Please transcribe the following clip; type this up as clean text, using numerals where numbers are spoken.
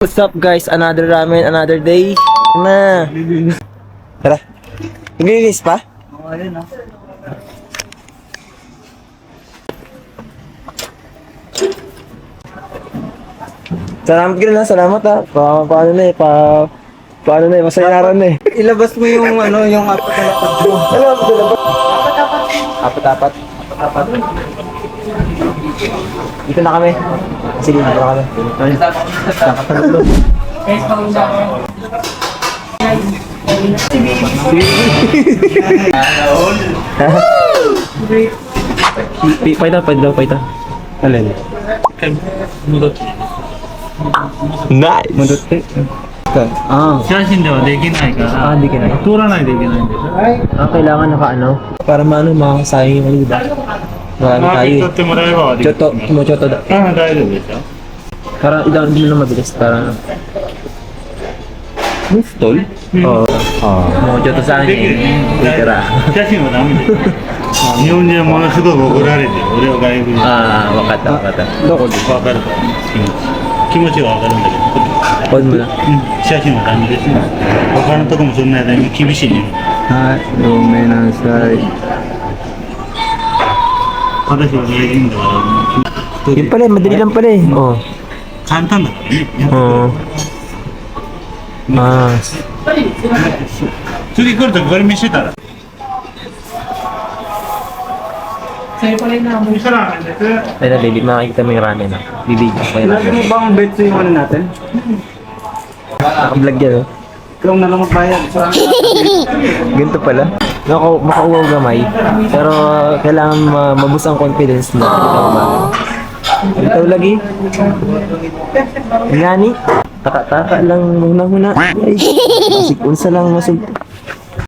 What's up guys? Another ramen, another day na. Tara. Naglilinis pa? Oo, ayun ah. Salamat ka na, salamat ha. Paano na eh, paano na eh, masayaran na eh. Ilabas mo yung ano, yung apat-apat mo. Ano ba ito ba? Apat-apat. Apat. Dito na kami. Sige, dito na kami. Ay, nakatanong doon. Paita. Alin? Nice! Mudot eh. Ah. 写真ではできないから、 Hindi ka na. 通らないといけないんですよ。 Kailangan naka-ano? Para maano, makakasayang yung mga iba. Marami tayo 取ってもらえばできる。 Choto, kumuchoto da. ああ、大丈夫ですよ。 Para hindi mo na mabilis. Para... May stall? Oo. Kumuchoto sa akin できる eh. ね。 Literal. 写真はダメです。日本人はものすごく怒られてる。俺は外国人。Wakata. わかるから。気持ちはわかるんだけど。 Hold mo na. 写真はダメですね。他のとこもそんなやつに厳しいね。はい、ごめんなさい。私は外人だから。 Yun pala, madali lang pala eh. Oo. 簡単だからね。 Oo. Ah. 次来るときこれ見せたら。Ay, makikita mo yung ramen ah. Bibig. Lagi mo bang bet yung ano natin? Naka-vlog yan oh. Ikaw na lang magbayad sa Ganito pala. Makauwaw gamay. Pero kailangan mabus ang confidence na. Ito lagi. Ngani. Taka-taka lang muna. Ay, unsa lang masulta.